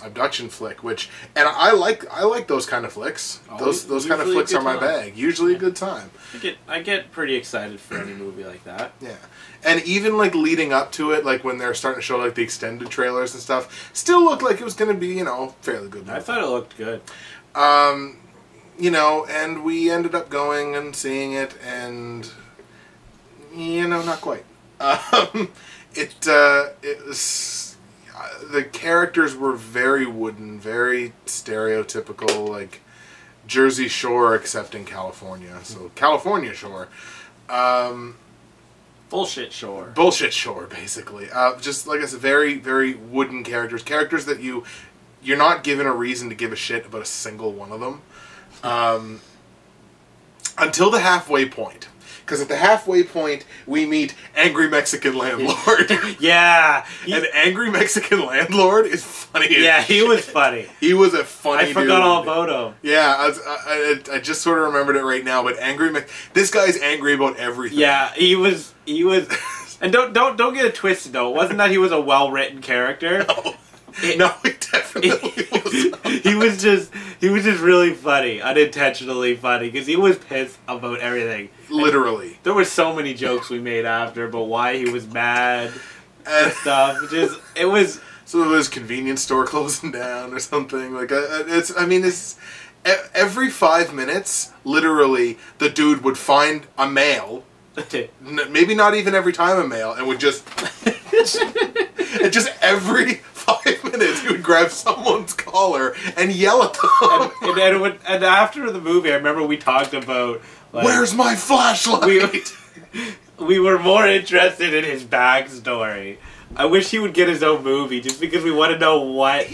abduction flick, and I like those kind of flicks. Those kind of flicks are my bag. Usually a good time. I get pretty excited for any movie like that. Yeah. And even like leading up to it, like when they're starting to show like the extended trailers and stuff, still looked like it was going to be, you know, fairly good movie. I thought it looked good. You know, and we ended up going and seeing it, and you know, not quite. It was the characters were very wooden, very stereotypical, like Jersey Shore, except in California. So California Shore. Bullshit Shore. Bullshit Shore, basically. Just like I said, very, very wooden characters. Characters that you're not given a reason to give a shit about a single one of them. Until the halfway point. Because at the halfway point, we meet Angry Mexican Landlord. Yeah. An Angry Mexican Landlord is funny. Yeah, he was funny. He was a funny dude. I forgot all about him. Yeah, I just sort of remembered it right now, but this guy's angry about everything. Yeah, he was, and don't get it twisted though. It wasn't that he was a well-written character. No, he definitely was. He was just really funny, unintentionally funny, because he was pissed about everything. Literally. And there were so many jokes we made after about why he was mad and stuff. It was some of his convenience store closing down or something. Like it's every 5 minutes, literally, the dude would find a male. Maybe not even every time a male, and would just and just every 5 minutes he would grab someone's collar and yell at them. And after the movie, I remember we talked about, like, where's my flashlight? We were more interested in his backstory. I wish he would get his own movie, just because we want to know what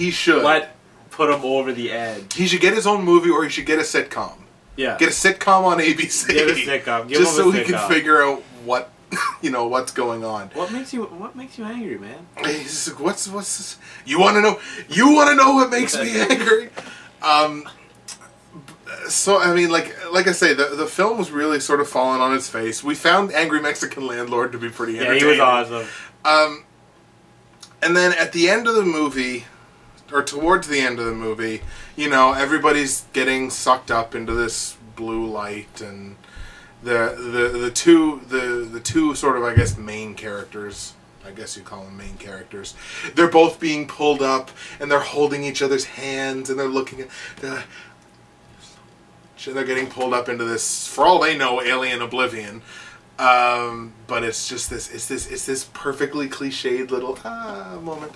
put him over the edge. He should get his own movie, or he should get a sitcom. Yeah. Get a sitcom on ABC. Get a sitcom. Just so he can figure out what, you know, what's going on. What makes you angry, man? He's like, what's this? You want to know? You want to know what makes me angry? So I mean, like I say, the film was really sort of falling on its face. We found Angry Mexican Landlord to be pretty entertaining. Yeah, he was awesome. And then at the end of the movie, or towards the end of the movie, you know, everybody's getting sucked up into this blue light, and the two sort of, I guess, main characters, I guess you call them main characters, they're both being pulled up, and they're holding each other's hands, and they're looking at they're getting pulled up into this, for all they know, alien oblivion. But it's just this perfectly cliched little moment.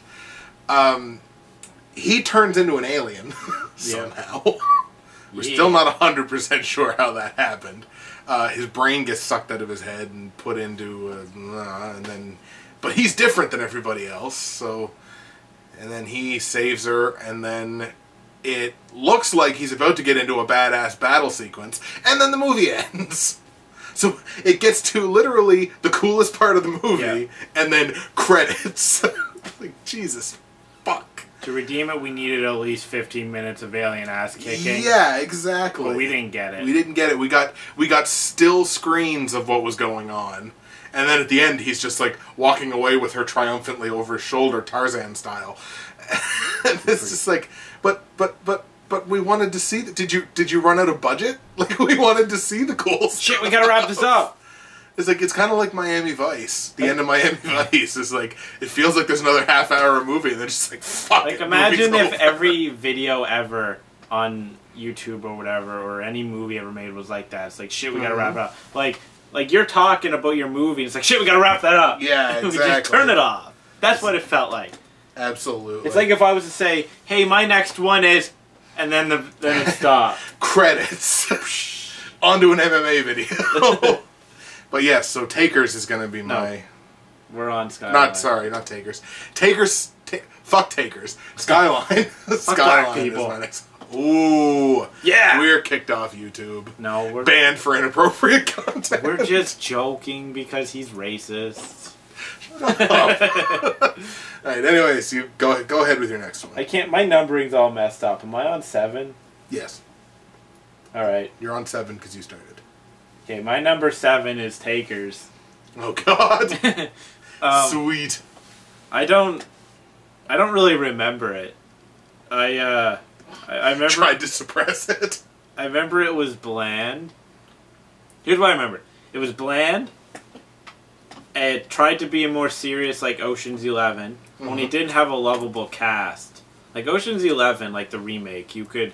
He turns into an alien somehow. We're still not 100% sure how that happened. His brain gets sucked out of his head and put into but he's different than everybody else. So, and then he saves her, and then it looks like he's about to get into a badass battle sequence, and then the movie ends. So it gets to literally the coolest part of the movie, and then credits. Like, Jesus, fuck. To redeem it, we needed at least 15 minutes of alien ass kicking. Yeah, exactly. But we didn't get it. We didn't get it. We got still screens of what was going on. And then at the end, he's just like walking away with her triumphantly over his shoulder, Tarzan style. And it's just like, but we wanted to see. Did you run out of budget? Like, we wanted to see the cool stuff. Shit, we gotta wrap this up. It's like, it's kind of like Miami Vice. The end of Miami Vice is like, it feels like there's another half hour of movie, and they're just like, fuck. Like, imagine if every video ever on YouTube or whatever, or any movie ever made was like that. It's like, shit, we gotta wrap it up. Like you're talking about your movie, and it's like, shit, we gotta wrap that up. Yeah, exactly. We just turn it off. That's what it felt like. Absolutely. It's like if I was to say, hey, my next one is, and then it stopped. Credits. Onto an MMA video. But yes, so Takers is going to be my... We're on Skyline. Not Takers. Takers... fuck Takers. Skyline. Skyline people. is my next... Ooh. Yeah! We're kicked off YouTube. No, we're... banned for inappropriate content. We're just joking because he's racist. Alright, anyways, you go ahead with your next one. I can't... My numbering's all messed up. Am I on 7? Yes. Alright. You're on 7 because you started. Okay, my number 7 is Takers. Oh, God. Sweet. I don't really remember it. I remember. Tried to suppress it. I remember it was bland. Here's what I remember. It was bland. It tried to be a more serious, like Ocean's 11, only it didn't have a lovable cast. Like Ocean's 11, like the remake, you could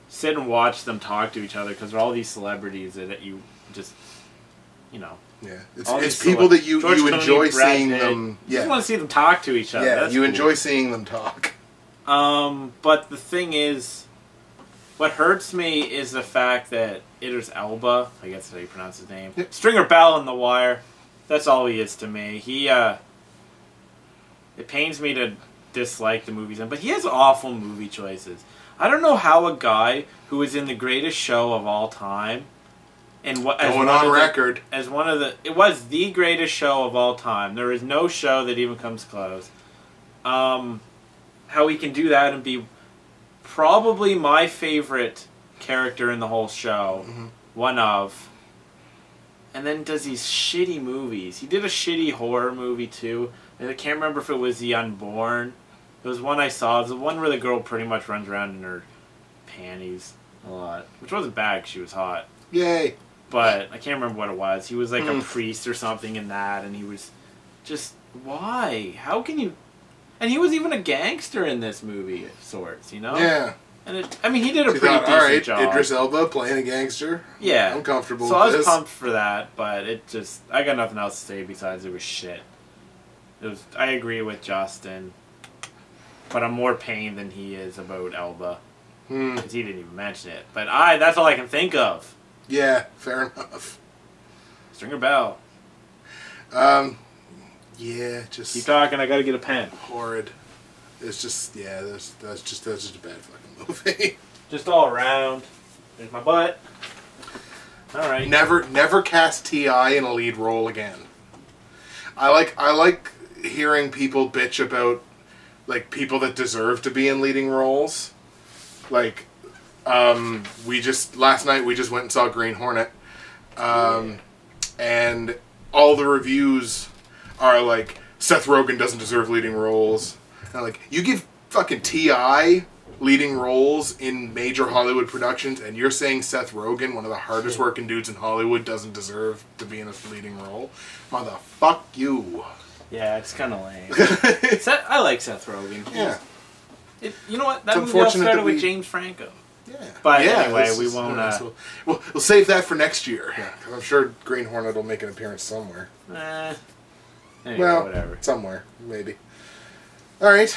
sit and watch them talk to each other because they're all these celebrities that you just, you know. Yeah, it's people that you enjoy seeing them. You just want to see them talk to each other. Yeah, that's you cool. enjoy seeing them talk. But the thing is, what hurts me is the fact that Idris Elba, I guess that's how you pronounce his name, yep. Stringer Bell in The Wire, that's all he is to me. It pains me to dislike the movies, but he has awful movie choices. I don't know how a guy who was in the greatest show of all time, and it was the greatest show of all time. There is no show that even comes close. How he can do that and be probably my favorite character in the whole show, one of. And then does these shitty movies. He did a shitty horror movie too. And I can't remember if it was The Unborn. It was one I saw. It was the one where the girl pretty much runs around in her panties a lot. Which wasn't bad because she was hot. Yay. But I can't remember what it was. He was like a priest or something in that. And he was just... Why? How can you... And he was even a gangster in this movie of sorts, you know? Yeah. And he did a pretty decent job. Idris Elba playing a gangster. Yeah. I'm comfortable with this. So I was pumped for that, but it just... I got nothing else to say besides it was shit. I agree with Justin, but I'm more pained than he is about Elba. Because he didn't even mention it. But that's all I can think of. Yeah, fair enough. Stringer Bell. Yeah, just... Keep talking, I gotta get a pen. Horrid. It's just, yeah, that's just a bad fucking movie. Just all around. There's my butt. Alright. Never cast T.I. in a lead role again. I like hearing people bitch about, like, people that deserve to be in leading roles. Like, last night we just went and saw Green Hornet. And all the reviews are like, Seth Rogen doesn't deserve leading roles. And I'm like, you give fucking T.I. leading roles in major Hollywood productions, and you're saying Seth Rogen, one of the hardest working dudes in Hollywood, doesn't deserve to be in a leading role? Motherfuck you. Yeah, it's kind of lame. I like Seth Rogen. Yeah. You know what? That movie all started with James Franco. Yeah. But anyway, we won't... We'll save that for next year. Yeah. I'm sure Green Hornet will make an appearance somewhere. Anyway, well, whatever. Somewhere, maybe. Alright.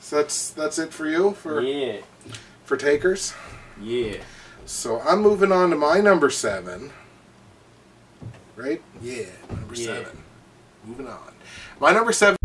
So that's it for you? For takers? Yeah. So I'm moving on to my number 7. Right? Yeah, number 7. Moving on. My number 7